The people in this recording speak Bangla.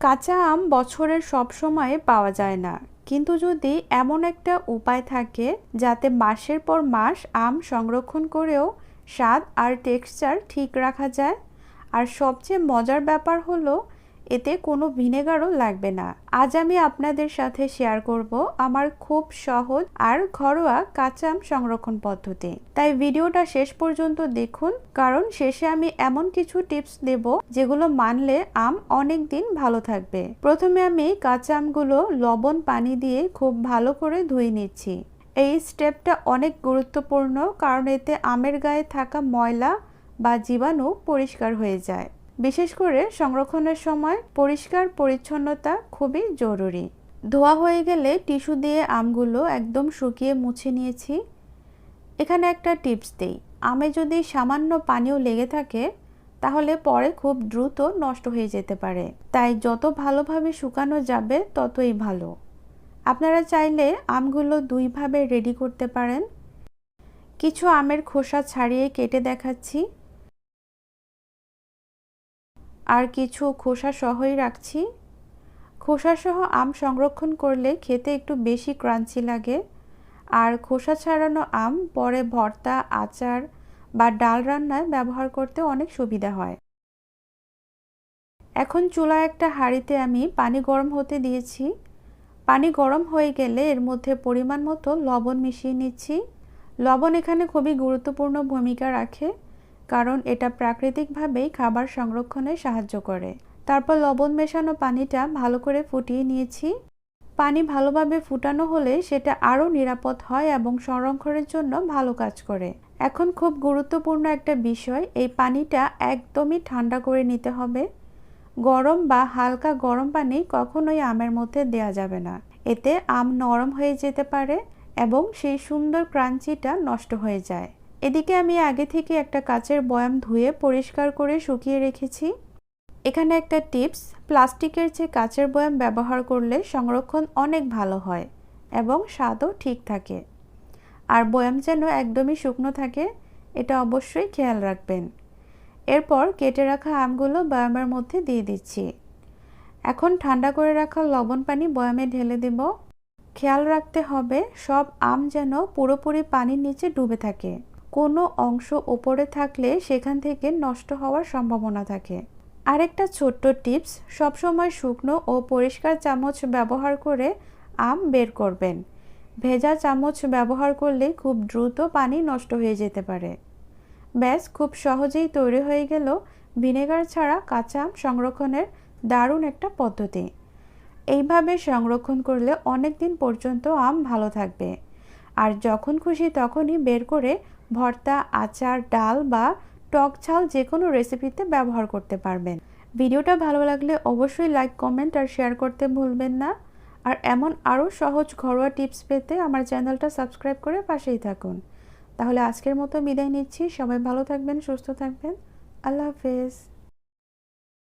কাঁচা আম বছরের সব সময়ে পাওয়া যায় না, কিন্তু যদি এমন একটা উপায় থাকে যাতে মাসের পর মাস আম সংরক্ষণ করেও স্বাদ আর টেক্সচার ঠিক রাখা যায়, আর সবচেয়ে মজার ব্যাপার হলো এতে কোনো ভিনেগারও লাগবে না। আজ আমি আপনাদের সাথে শেয়ার করব আমার খুব সহজ আর ঘরোয়া কাঁচা আম সংরক্ষণ পদ্ধতি। তাই ভিডিওটা শেষ পর্যন্ত দেখুন, কারণ শেষে আমি এমন কিছু টিপস দেব যেগুলো মানলে আম অনেক দিন ভালো থাকবে। প্রথমে আমি কাঁচা আমগুলো লবণ পানি দিয়ে খুব ভালো করে ধুয়ে নিচ্ছি। এই স্টেপটা অনেক গুরুত্বপূর্ণ, কারণ এতে আমের গায়ে থাকা ময়লা বা জীবাণু পরিষ্কার হয়ে যায়। বিশেষ করে সংরক্ষণের সময় পরিষ্কার পরিচ্ছন্নতা খুবই জরুরি। ধোয়া হয়ে গেলে টিস্যু দিয়ে আমগুলো একদম শুকিয়ে মুছে নিয়েছি। এখানে একটা টিপস দেই, আমে যদি সামান্য পানিও লেগে থাকে তাহলে পরে খুব দ্রুত নষ্ট হয়ে যেতে পারে, তাই যত ভালোভাবে শুকানো যাবে ততই ভালো। আপনারা চাইলে আমগুলো দুইভাবে রেডি করতে পারেন। কিছু আমের খোসা ছাড়িয়ে কেটে দেখাচ্ছি, আর কিছু খোসা সহই রাখছি। খোসা সহ আম সংরক্ষণ করলে খেতে একটু বেশি ক্রাঞ্চি লাগে, আর খোসা ছাড়ানো আম পরে ভর্তা, আচার বা ডাল রান্নায় ব্যবহার করতে অনেক সুবিধা হয়। এখন চুলায় একটা হাঁড়িতে আমি পানি গরম হতে দিয়েছি। পানি গরম হয়ে গেলে এর মধ্যে পরিমাণ মতো লবণ মিশিয়ে নিচ্ছি। লবণ এখানে খুবই গুরুত্বপূর্ণ ভূমিকা রাখে, কারণ এটা প্রাকৃতিকভাবেই খাবার সংরক্ষণে সাহায্য করে। তারপর লবণ মেশানো পানিটা ভালো করে ফুটিয়ে নিয়েছি। পানি ভালোভাবে ফুটানো হলে সেটা আরও নিরাপদ হয় এবং সংরক্ষণের জন্য ভালো কাজ করে। এখন খুব গুরুত্বপূর্ণ একটা বিষয়, এই পানিটা একদমই ঠান্ডা করে নিতে হবে। গরম বা হালকা গরম পানি কখনোই আমের মধ্যে দেয়া যাবে না, এতে আম নরম হয়ে যেতে পারে এবং সেই সুন্দর ক্রাঞ্চিটা নষ্ট হয়ে যায়। এদিকে আমি আগে থেকে একটা কাচের বয়াম ধুয়ে পরিষ্কার করে শুকিয়ে রেখেছি। এখানে একটা টিপস, প্লাস্টিকের চেয়ে কাচের বয়াম ব্যবহার করলে সংরক্ষণ অনেক ভালো হয় এবং স্বাদও ঠিক থাকে। আর বয়াম যেন একদমই শুকনো থাকে, এটা অবশ্যই খেয়াল রাখবেন। এরপর কেটে রাখা আমগুলো বয়ামের মধ্যে দিয়ে দিচ্ছি। এখন ঠান্ডা করে রাখা লবণ পানি বয়ামে ঢেলে দেব। খেয়াল রাখতে হবে সব আম যেন পুরোপুরি পানির নিচে ডুবে থাকে। কোনো অংশ উপরে থাকলে সেখান থেকে নষ্ট হওয়ার সম্ভাবনা থাকে। আরেকটা ছোট্ট টিপস, সবসময় শুকনো ও পরিষ্কার চামচ ব্যবহার করে আম বের করবেন। ভেজা চামচ ব্যবহার করলে খুব দ্রুত পানি নষ্ট হয়ে যেতে পারে। ব্যাস, খুব সহজেই তৈরি হয়ে গেল ভিনেগার ছাড়া কাঁচা আম সংরক্ষণের দারুণ একটা পদ্ধতি। এইভাবে সংরক্ষণ করলে অনেক দিন পর্যন্ত আম ভালো থাকবে, আর যখন খুশি তখনই বের করে ভর্তা, আচার, ডাল বা টক ঝাল যে কোনো রেসিপিতে ব্যবহার করতে পারবেন। ভিডিওটা ভালো লাগলে অবশ্যই লাইক, কমেন্ট আর শেয়ার করতে ভুলবেন না। আর এমন আরও সহজ ঘরোয়া টিপস পেতে আমার চ্যানেলটা সাবস্ক্রাইব করে পাশেই থাকুন। তাহলে আজকের মতো বিদায় নিচ্ছি। সবাই ভালো থাকবেন, সুস্থ থাকবেন। আল্লাহ হাফেজ।